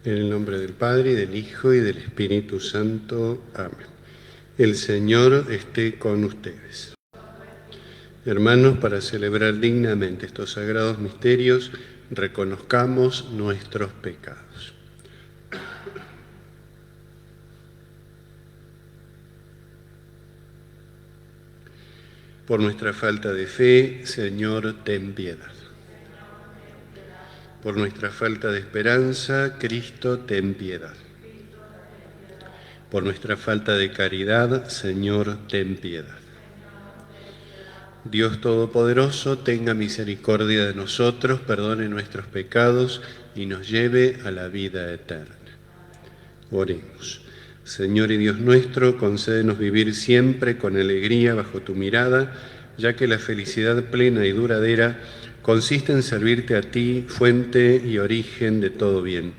En el nombre del Padre, y del Hijo, y del Espíritu Santo. Amén. El Señor esté con ustedes. Hermanos, para celebrar dignamente estos sagrados misterios, reconozcamos nuestros pecados. Por nuestra falta de fe, Señor, ten piedad. Por nuestra falta de esperanza, Cristo, ten piedad. Por nuestra falta de caridad, Señor, ten piedad. Dios Todopoderoso, tenga misericordia de nosotros, perdone nuestros pecados y nos lleve a la vida eterna. Oremos. Señor y Dios nuestro, concédenos vivir siempre con alegría bajo tu mirada, ya que la felicidad plena y duradera consiste en servirte a ti, fuente y origen de todo bien.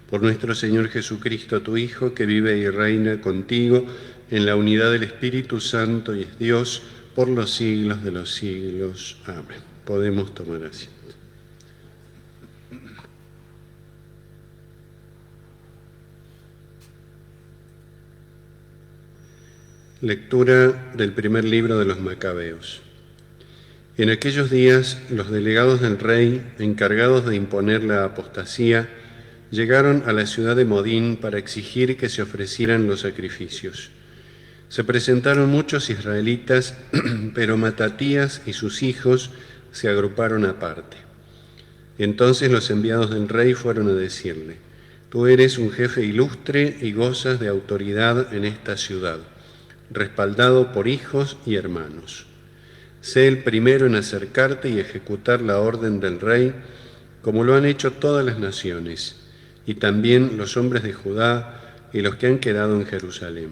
Por nuestro Señor Jesucristo, tu Hijo, que vive y reina contigo en la unidad del Espíritu Santo y es Dios, por los siglos de los siglos. Amén. Podemos tomar asiento. Lectura del primer libro de los Macabeos. En aquellos días, los delegados del rey, encargados de imponer la apostasía, llegaron a la ciudad de Modín para exigir que se ofrecieran los sacrificios. Se presentaron muchos israelitas, pero Matatías y sus hijos se agruparon aparte. Entonces los enviados del rey fueron a decirle: «Tú eres un jefe ilustre y gozas de autoridad en esta ciudad, respaldado por hijos y hermanos. Sé el primero en acercarte y ejecutar la orden del rey, como lo han hecho todas las naciones, y también los hombres de Judá y los que han quedado en Jerusalén.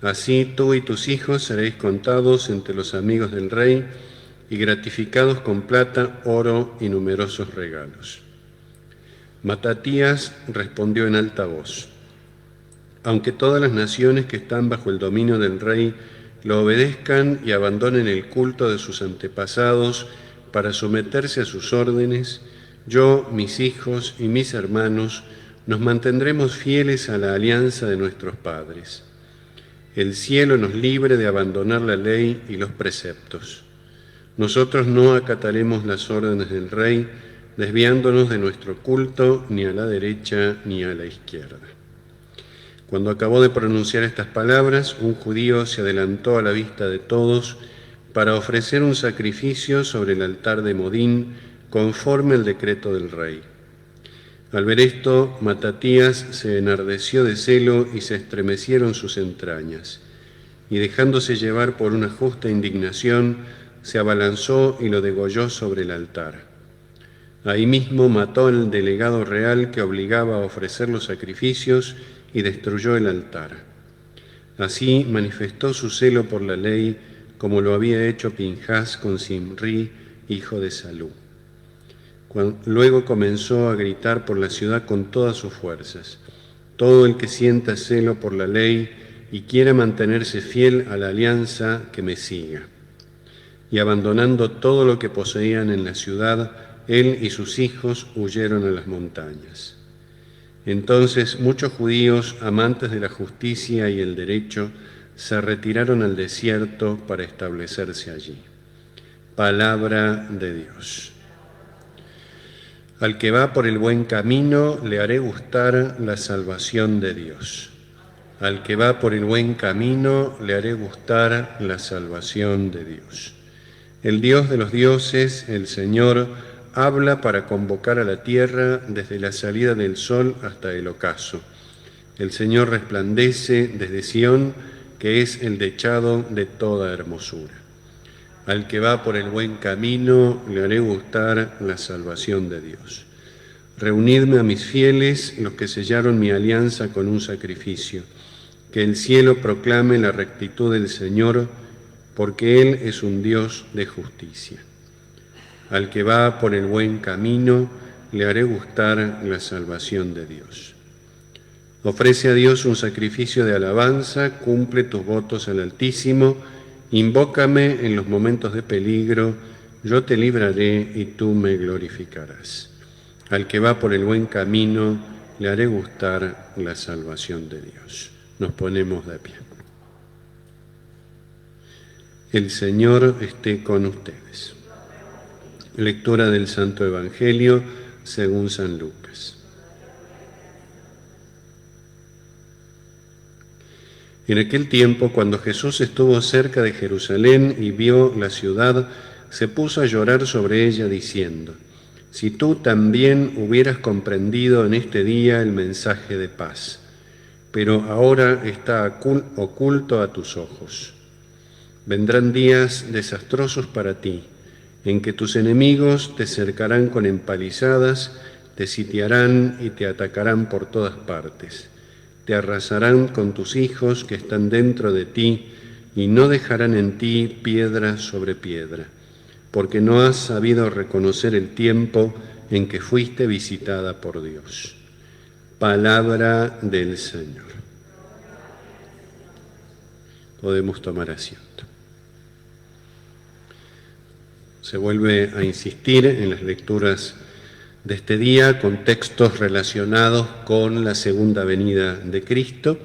Así tú y tus hijos seréis contados entre los amigos del rey y gratificados con plata, oro y numerosos regalos». Matatías respondió en alta voz: «Aunque todas las naciones que están bajo el dominio del rey lo obedezcan y abandonen el culto de sus antepasados para someterse a sus órdenes, yo, mis hijos y mis hermanos nos mantendremos fieles a la alianza de nuestros padres. El cielo nos libre de abandonar la ley y los preceptos. Nosotros no acataremos las órdenes del rey, desviándonos de nuestro culto ni a la derecha ni a la izquierda». Cuando acabó de pronunciar estas palabras, un judío se adelantó a la vista de todos para ofrecer un sacrificio sobre el altar de Modín, conforme al decreto del rey. Al ver esto, Matatías se enardeció de celo y se estremecieron sus entrañas, y dejándose llevar por una justa indignación, se abalanzó y lo degolló sobre el altar. Ahí mismo mató al delegado real que obligaba a ofrecer los sacrificios y destruyó el altar. Así manifestó su celo por la ley, como lo había hecho Pinjás con Simrí, hijo de Salú. Luego comenzó a gritar por la ciudad con todas sus fuerzas: «Todo el que sienta celo por la ley y quiera mantenerse fiel a la alianza, que me siga». Y abandonando todo lo que poseían en la ciudad, él y sus hijos huyeron a las montañas. Entonces muchos judíos, amantes de la justicia y el derecho, se retiraron al desierto para establecerse allí. Palabra de Dios. Al que va por el buen camino, le haré gustar la salvación de Dios. Al que va por el buen camino, le haré gustar la salvación de Dios. El Dios de los dioses, el Señor, habla para convocar a la tierra desde la salida del sol hasta el ocaso. El Señor resplandece desde Sión, que es el dechado de toda hermosura. Al que va por el buen camino, le haré gustar la salvación de Dios. Reunidme a mis fieles, los que sellaron mi alianza con un sacrificio. Que el cielo proclame la rectitud del Señor, porque Él es un Dios de justicia. Al que va por el buen camino, le haré gustar la salvación de Dios. Ofrece a Dios un sacrificio de alabanza, cumple tus votos al Altísimo, invócame en los momentos de peligro, yo te libraré y tú me glorificarás. Al que va por el buen camino, le haré gustar la salvación de Dios. Nos ponemos de pie. El Señor esté con ustedes. Lectura del Santo Evangelio según San Lucas. En aquel tiempo, cuando Jesús estuvo cerca de Jerusalén y vio la ciudad, se puso a llorar sobre ella diciendo: si tú también hubieras comprendido en este día el mensaje de paz, pero ahora está oculto a tus ojos. Vendrán días desastrosos para ti, en que tus enemigos te cercarán con empalizadas, te sitiarán y te atacarán por todas partes. Te arrasarán con tus hijos que están dentro de ti y no dejarán en ti piedra sobre piedra, porque no has sabido reconocer el tiempo en que fuiste visitada por Dios. Palabra del Señor. Podemos tomar asiento. Se vuelve a insistir en las lecturas de este día con textos relacionados con la segunda venida de Cristo,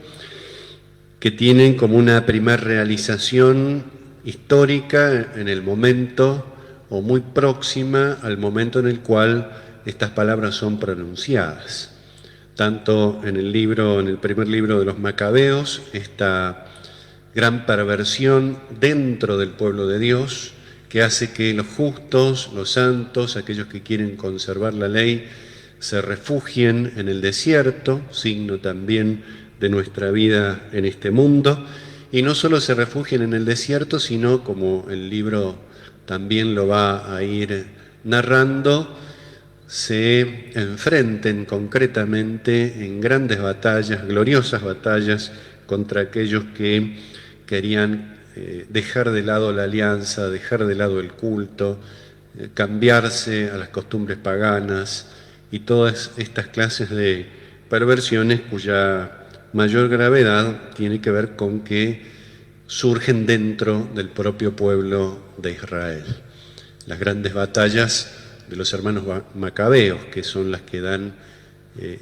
que tienen como una primera realización histórica en el momento o muy próxima al momento en el cual estas palabras son pronunciadas. Tanto en el primer libro de los Macabeos, esta gran perversión dentro del pueblo de Dios, que hace que los justos, los santos, aquellos que quieren conservar la ley, se refugien en el desierto, signo también de nuestra vida en este mundo, y no solo se refugien en el desierto, sino, como el libro también lo va a ir narrando, se enfrenten concretamente en grandes batallas, gloriosas batallas, contra aquellos que querían dejar de lado la alianza, dejar de lado el culto, cambiarse a las costumbres paganas y todas estas clases de perversiones cuya mayor gravedad tiene que ver con que surgen dentro del propio pueblo de Israel. Las grandes batallas de los hermanos macabeos, que son las que dan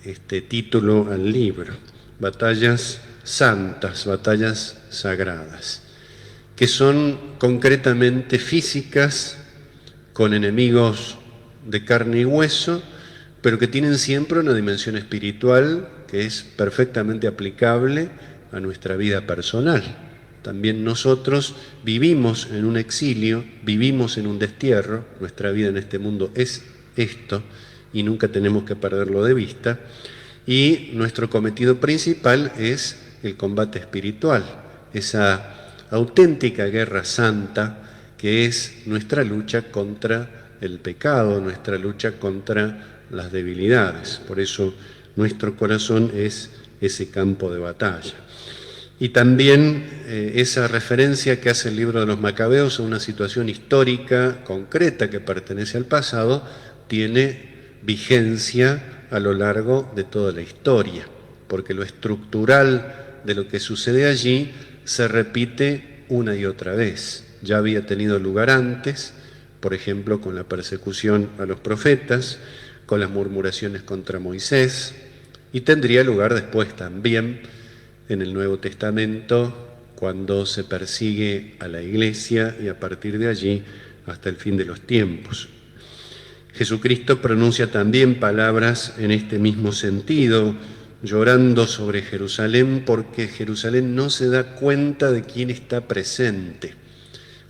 este título al libro, batallas santas, batallas sagradas, que son concretamente físicas, con enemigos de carne y hueso, pero que tienen siempre una dimensión espiritual que es perfectamente aplicable a nuestra vida personal. También nosotros vivimos en un exilio, vivimos en un destierro, nuestra vida en este mundo es esto y nunca tenemos que perderlo de vista, y nuestro cometido principal es el combate espiritual, esa auténtica guerra santa que es nuestra lucha contra el pecado, nuestra lucha contra las debilidades. Por eso nuestro corazón es ese campo de batalla. Y también esa referencia que hace el libro de los Macabeos a una situación histórica concreta que pertenece al pasado, tiene vigencia a lo largo de toda la historia, porque lo estructural de lo que sucede allí se repite una y otra vez. Ya había tenido lugar antes, por ejemplo, con la persecución a los profetas, con las murmuraciones contra Moisés, y tendría lugar después también en el Nuevo Testamento, cuando se persigue a la Iglesia y a partir de allí hasta el fin de los tiempos. Jesucristo pronuncia también palabras en este mismo sentido, llorando sobre Jerusalén, porque Jerusalén no se da cuenta de quién está presente.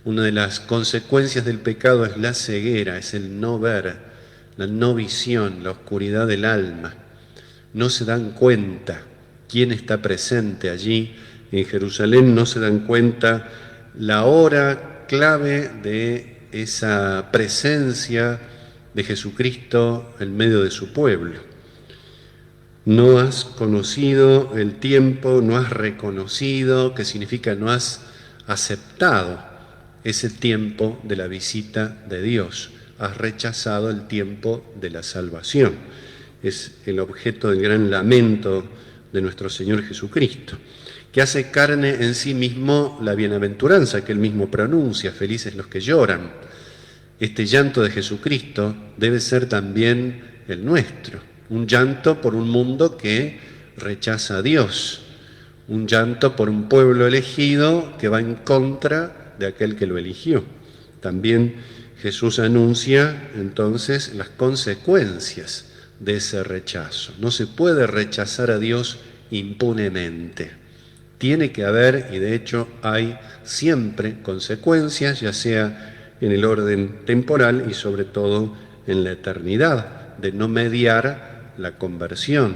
Una de las consecuencias del pecado es la ceguera, es el no ver, la no visión, la oscuridad del alma. No se dan cuenta quién está presente allí en Jerusalén, no se dan cuenta la hora clave de esa presencia de Jesucristo en medio de su pueblo. No has conocido el tiempo, no has reconocido, que significa no has aceptado ese tiempo de la visita de Dios. Has rechazado el tiempo de la salvación. Es el objeto del gran lamento de nuestro Señor Jesucristo, que hace carne en sí mismo la bienaventuranza que Él mismo pronuncia: felices los que lloran. Este llanto de Jesucristo debe ser también el nuestro. un llanto por un mundo que rechaza a Dios, un llanto por un pueblo elegido que va en contra de aquel que lo eligió. También Jesús anuncia entonces las consecuencias de ese rechazo. No se puede rechazar a Dios impunemente. Tiene que haber, y de hecho hay siempre consecuencias, ya sea en el orden temporal y sobre todo en la eternidad, de no mediar la conversión.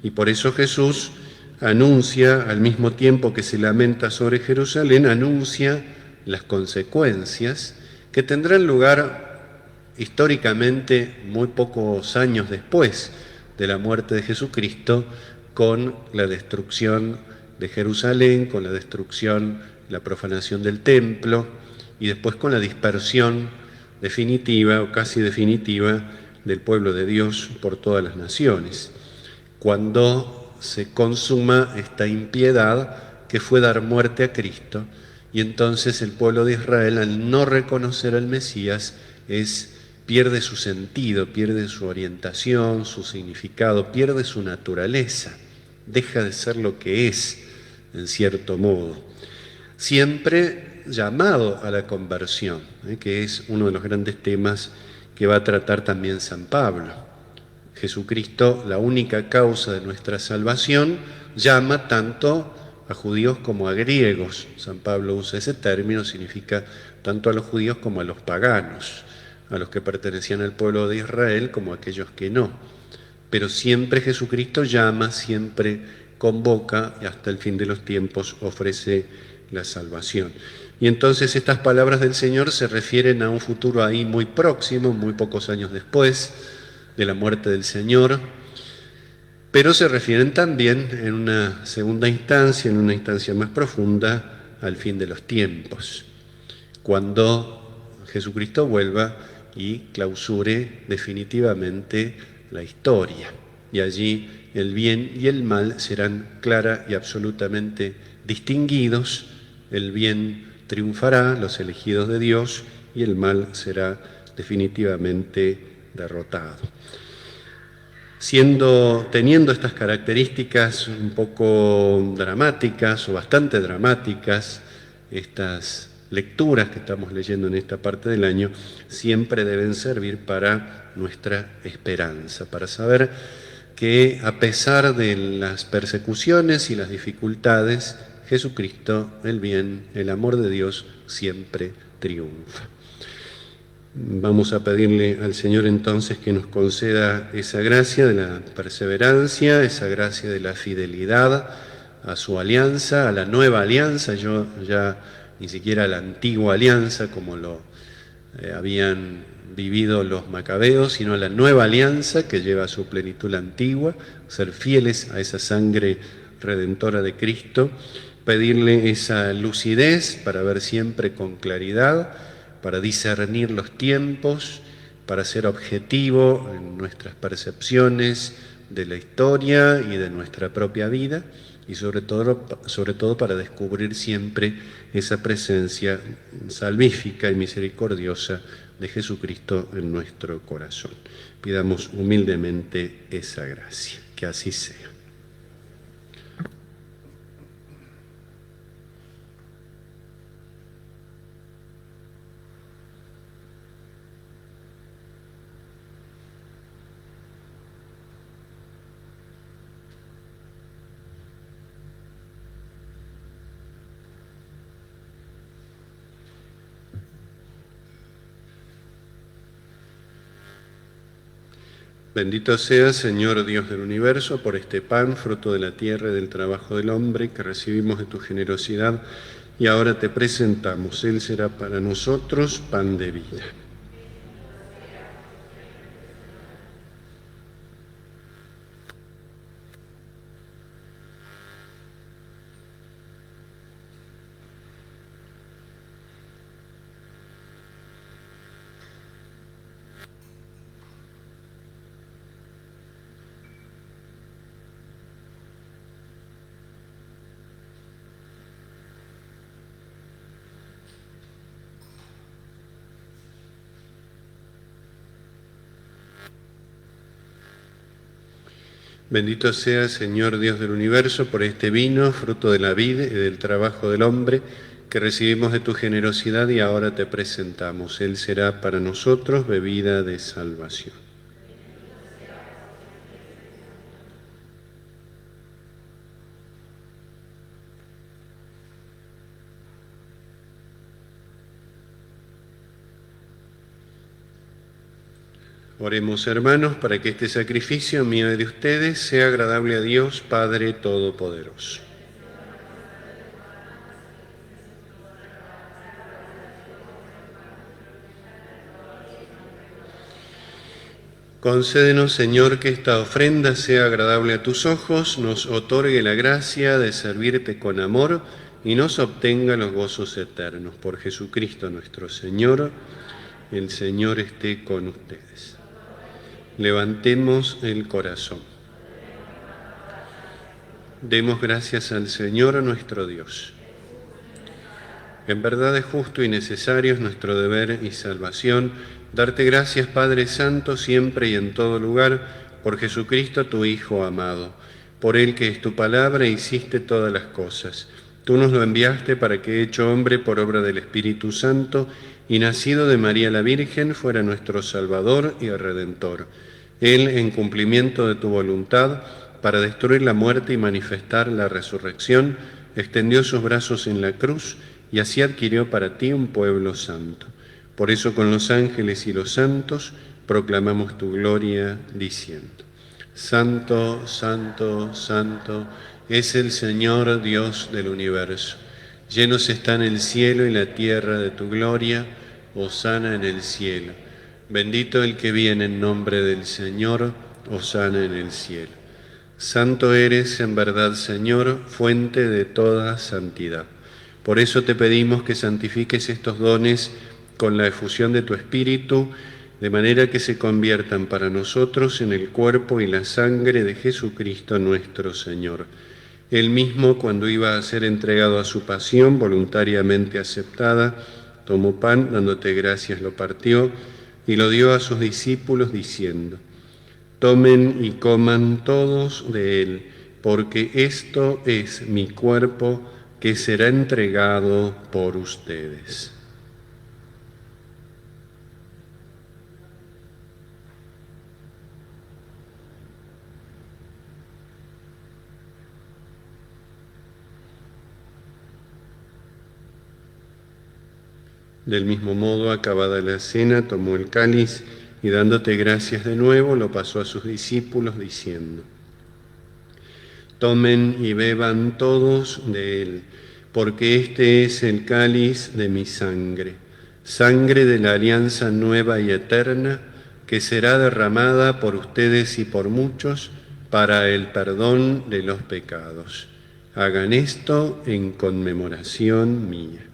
Y por eso Jesús anuncia, al mismo tiempo que se lamenta sobre Jerusalén, anuncia las consecuencias que tendrán lugar históricamente muy pocos años después de la muerte de Jesucristo, con la destrucción de Jerusalén, con la destrucción, la profanación del templo y después con la dispersión definitiva o casi definitiva del pueblo de Dios por todas las naciones, cuando se consuma esta impiedad que fue dar muerte a Cristo, y entonces el pueblo de Israel, al no reconocer al Mesías, pierde su sentido, pierde su orientación, su significado, pierde su naturaleza, deja de ser lo que es, en cierto modo. Siempre llamado a la conversión, que es uno de los grandes temas que va a tratar también San Pablo. Jesucristo, la única causa de nuestra salvación, llama tanto a judíos como a griegos. San Pablo usa ese término, significa tanto a los judíos como a los paganos, a los que pertenecían al pueblo de Israel como a aquellos que no. Pero siempre Jesucristo llama, siempre convoca y hasta el fin de los tiempos ofrece la salvación. Y entonces estas palabras del Señor se refieren a un futuro ahí muy próximo, muy pocos años después de la muerte del Señor, pero se refieren también en una segunda instancia, en una instancia más profunda, al fin de los tiempos, cuando Jesucristo vuelva y clausure definitivamente la historia. Y allí el bien y el mal serán clara y absolutamente distinguidos. El bien triunfará, los elegidos de Dios, y el mal será definitivamente derrotado. Teniendo estas características un poco dramáticas o bastante dramáticas, estas lecturas que estamos leyendo en esta parte del año siempre deben servir para nuestra esperanza, para saber que a pesar de las persecuciones y las dificultades, Jesucristo, el bien, el amor de Dios, siempre triunfa. Vamos a pedirle al Señor entonces que nos conceda esa gracia de la perseverancia, esa gracia de la fidelidad a su alianza, a la nueva alianza, yo ya ni siquiera a la antigua alianza como lo habían vivido los macabeos, sino a la nueva alianza que lleva a su plenitud la antigua, ser fieles a esa sangre redentora de Cristo, pedirle esa lucidez para ver siempre con claridad, para discernir los tiempos, para ser objetivo en nuestras percepciones de la historia y de nuestra propia vida, y sobre todo para descubrir siempre esa presencia salvífica y misericordiosa de Jesucristo en nuestro corazón. Pidamos humildemente esa gracia, que así sea. Bendito seas, Señor Dios del universo, por este pan, fruto de la tierra y del trabajo del hombre, que recibimos de tu generosidad y ahora te presentamos. Él será para nosotros pan de vida. Bendito sea, Señor Dios del universo, por este vino, fruto de la vid y del trabajo del hombre, que recibimos de tu generosidad y ahora te presentamos. Él será para nosotros bebida de salvación. Oremos, hermanos, para que este sacrificio mío y de ustedes sea agradable a Dios, Padre Todopoderoso. Concédenos, Señor, que esta ofrenda sea agradable a tus ojos, nos otorgue la gracia de servirte con amor y nos obtenga los gozos eternos. Por Jesucristo nuestro Señor, el Señor esté con ustedes. Levantemos el corazón. Demos gracias al Señor nuestro Dios. En verdad es justo y necesario, es nuestro deber y salvación, darte gracias, Padre Santo, siempre y en todo lugar, por Jesucristo tu Hijo amado. Por Él, que es tu palabra, hiciste todas las cosas. Tú nos lo enviaste para que, hecho hombre por obra del Espíritu Santo y nacido de María la Virgen, fuera nuestro Salvador y Redentor. Él, en cumplimiento de tu voluntad, para destruir la muerte y manifestar la resurrección, extendió sus brazos en la cruz y así adquirió para ti un pueblo santo. Por eso con los ángeles y los santos proclamamos tu gloria diciendo: Santo, santo, santo es el Señor Dios del universo. Llenos están el cielo y la tierra de tu gloria. Hosana en el cielo. Bendito el que viene en nombre del Señor. Hosana en el cielo. Santo eres en verdad, Señor, fuente de toda santidad. Por eso te pedimos que santifiques estos dones con la efusión de tu Espíritu, de manera que se conviertan para nosotros en el cuerpo y la sangre de Jesucristo nuestro Señor. Él mismo, cuando iba a ser entregado a su pasión voluntariamente aceptada, tomó pan, dándote gracias, lo partió y lo dio a sus discípulos diciendo: Tomen y coman todos de él, porque esto es mi cuerpo que será entregado por ustedes. Del mismo modo, acabada la cena, tomó el cáliz y dándote gracias de nuevo, lo pasó a sus discípulos diciendo: Tomen y beban todos de él, porque este es el cáliz de mi sangre, sangre de la alianza nueva y eterna, que será derramada por ustedes y por muchos para el perdón de los pecados. Hagan esto en conmemoración mía.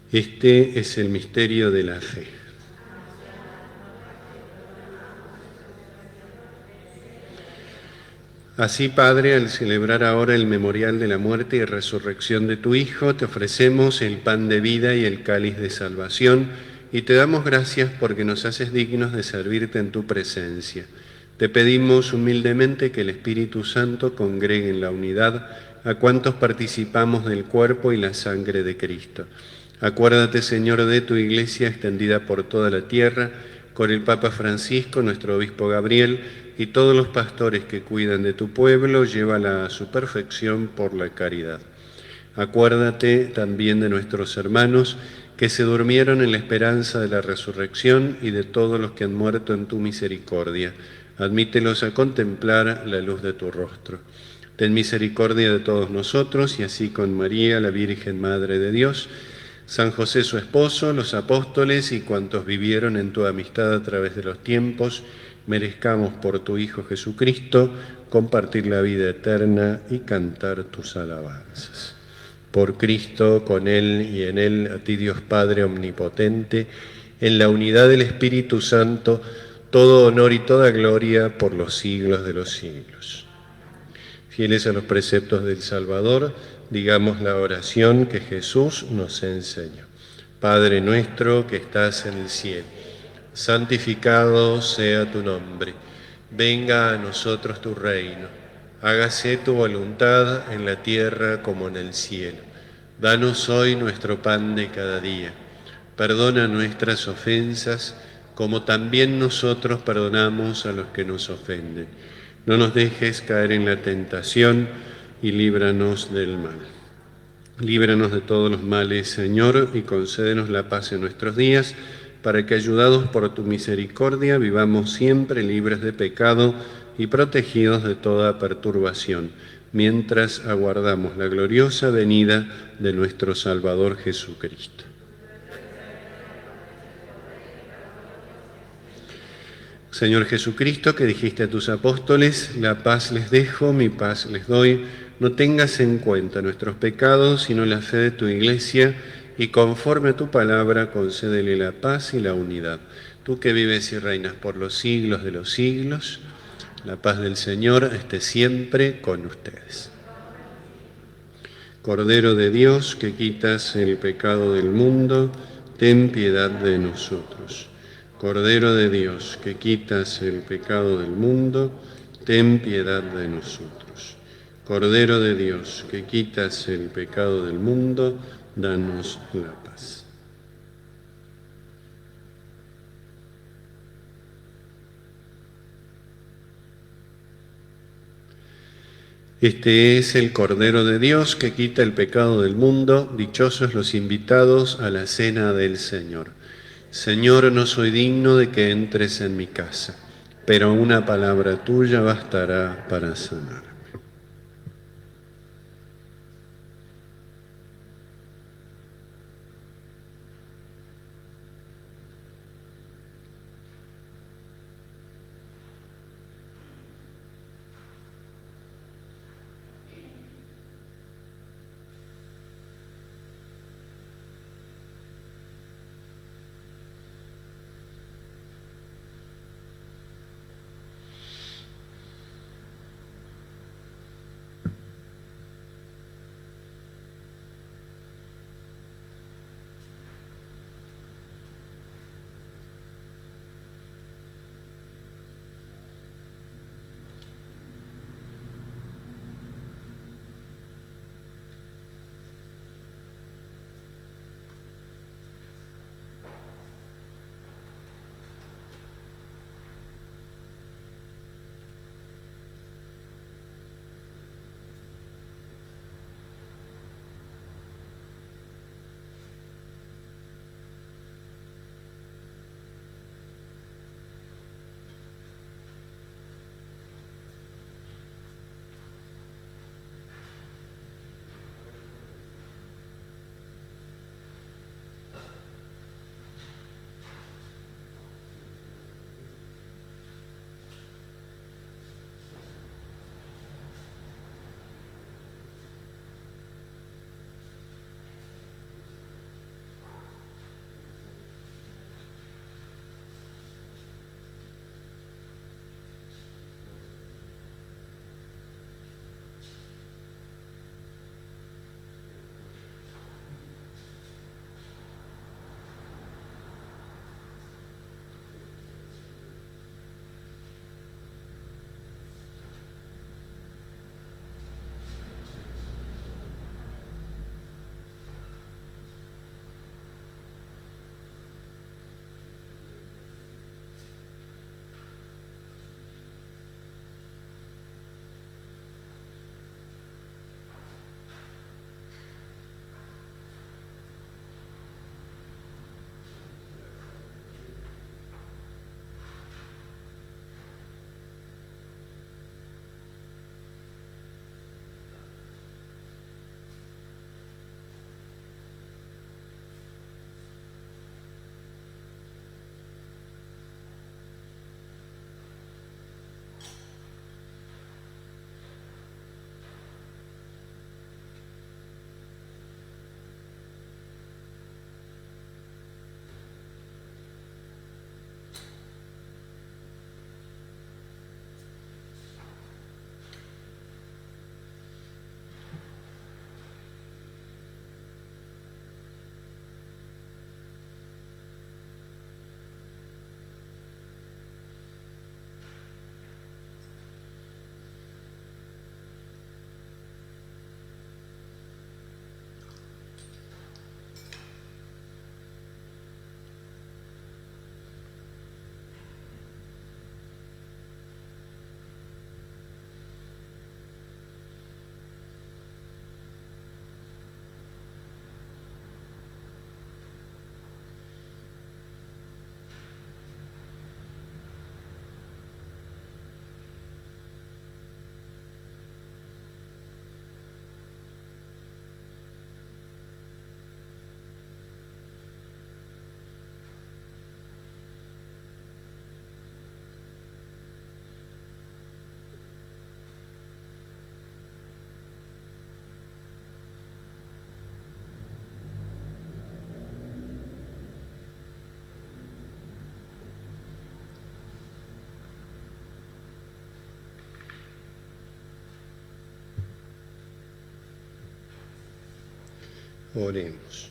Este es el misterio de la fe. Así, Padre, al celebrar ahora el memorial de la muerte y resurrección de tu Hijo, te ofrecemos el pan de vida y el cáliz de salvación, y te damos gracias porque nos haces dignos de servirte en tu presencia. Te pedimos humildemente que el Espíritu Santo congregue en la unidad a cuantos participamos del cuerpo y la sangre de Cristo. Acuérdate, Señor, de tu Iglesia extendida por toda la tierra, con el Papa Francisco, nuestro Obispo Gabriel, y todos los pastores que cuidan de tu pueblo, llévala a su perfección por la caridad. Acuérdate también de nuestros hermanos que se durmieron en la esperanza de la resurrección y de todos los que han muerto en tu misericordia. Admítelos a contemplar la luz de tu rostro. Ten misericordia de todos nosotros y así con María, la Virgen Madre de Dios, San José su esposo, los apóstoles y cuantos vivieron en tu amistad a través de los tiempos, merezcamos por tu Hijo Jesucristo compartir la vida eterna y cantar tus alabanzas. Por Cristo, con Él y en Él, a ti Dios Padre omnipotente, en la unidad del Espíritu Santo, todo honor y toda gloria por los siglos de los siglos. Fieles a los preceptos del Salvador, digamos la oración que Jesús nos enseñó. Padre nuestro que estás en el cielo, santificado sea tu nombre. Venga a nosotros tu reino. Hágase tu voluntad en la tierra como en el cielo. Danos hoy nuestro pan de cada día. Perdona nuestras ofensas, como también nosotros perdonamos a los que nos ofenden. No nos dejes caer en la tentación y líbranos del mal. Líbranos de todos los males, Señor, y concédenos la paz en nuestros días, para que, ayudados por tu misericordia, vivamos siempre libres de pecado y protegidos de toda perturbación, mientras aguardamos la gloriosa venida de nuestro Salvador Jesucristo. Señor Jesucristo, que dijiste a tus apóstoles, la paz les dejo, mi paz les doy, no tengas en cuenta nuestros pecados, sino la fe de tu Iglesia, y conforme a tu palabra, concédele la paz y la unidad. Tú que vives y reinas por los siglos de los siglos, la paz del Señor esté siempre con ustedes. Cordero de Dios, que quitas el pecado del mundo, ten piedad de nosotros. Cordero de Dios, que quitas el pecado del mundo, ten piedad de nosotros. Cordero de Dios, que quitas el pecado del mundo, danos la paz. Este es el Cordero de Dios que quita el pecado del mundo. Dichosos los invitados a la cena del Señor. Señor, no soy digno de que entres en mi casa, pero una palabra tuya bastará para sanar. Oremos.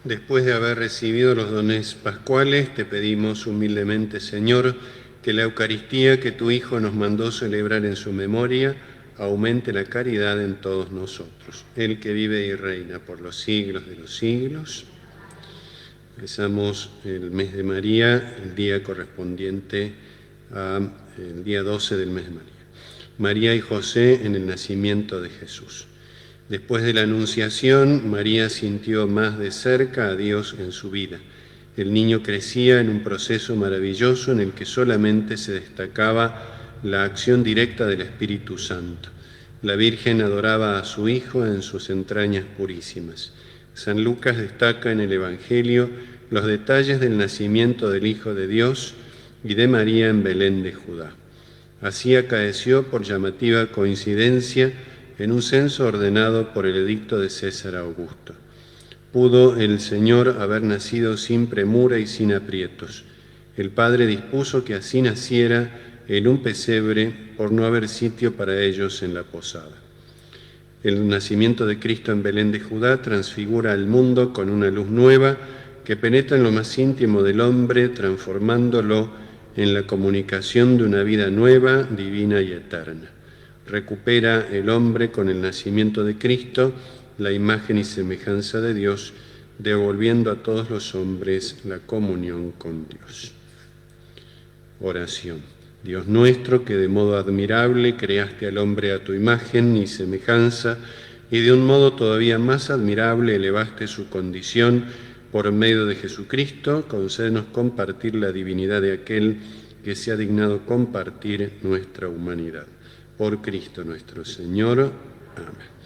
Después de haber recibido los dones pascuales, te pedimos humildemente, Señor, que la Eucaristía que tu Hijo nos mandó celebrar en su memoria aumente la caridad en todos nosotros. Él que vive y reina por los siglos de los siglos. Empezamos el mes de María, el día correspondiente al día 12 del mes de María. María y José en el nacimiento de Jesús. Después de la Anunciación, María sintió más de cerca a Dios en su vida. El niño crecía en un proceso maravilloso en el que solamente se destacaba la acción directa del Espíritu Santo. La Virgen adoraba a su Hijo en sus entrañas purísimas. San Lucas destaca en el Evangelio los detalles del nacimiento del Hijo de Dios y de María en Belén de Judá. Así acaeció por llamativa coincidencia en un censo ordenado por el edicto de César Augusto. Pudo el Señor haber nacido sin premura y sin aprietos. El Padre dispuso que así naciera en un pesebre por no haber sitio para ellos en la posada. El nacimiento de Cristo en Belén de Judá transfigura al mundo con una luz nueva que penetra en lo más íntimo del hombre, transformándolo en la comunicación de una vida nueva, divina y eterna. Recupera el hombre con el nacimiento de Cristo la imagen y semejanza de Dios, devolviendo a todos los hombres la comunión con Dios. Oración. Dios nuestro, que de modo admirable creaste al hombre a tu imagen y semejanza, y de un modo todavía más admirable elevaste su condición por medio de Jesucristo, concédenos compartir la divinidad de aquel que se ha dignado compartir nuestra humanidad. Por Cristo nuestro Señor. Amén.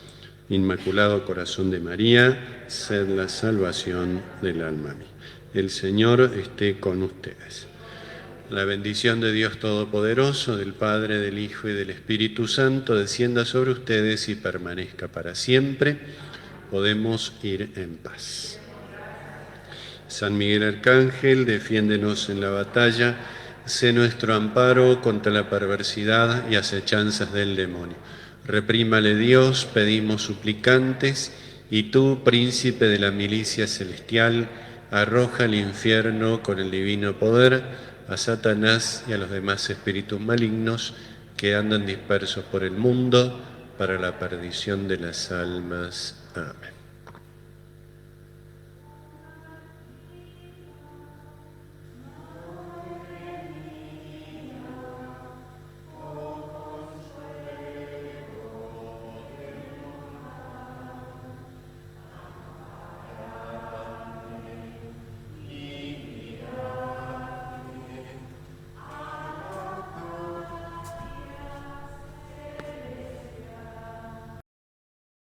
Inmaculado Corazón de María, sed la salvación del alma mía. El Señor esté con ustedes. La bendición de Dios Todopoderoso, del Padre, del Hijo y del Espíritu Santo, descienda sobre ustedes y permanezca para siempre. Podemos ir en paz. San Miguel Arcángel, defiéndenos en la batalla, sé nuestro amparo contra la perversidad y acechanzas del demonio. Reprímale Dios, pedimos suplicantes, y tú, príncipe de la milicia celestial, arroja al infierno con el divino poder a Satanás y a los demás espíritus malignos que andan dispersos por el mundo para la perdición de las almas. Amén.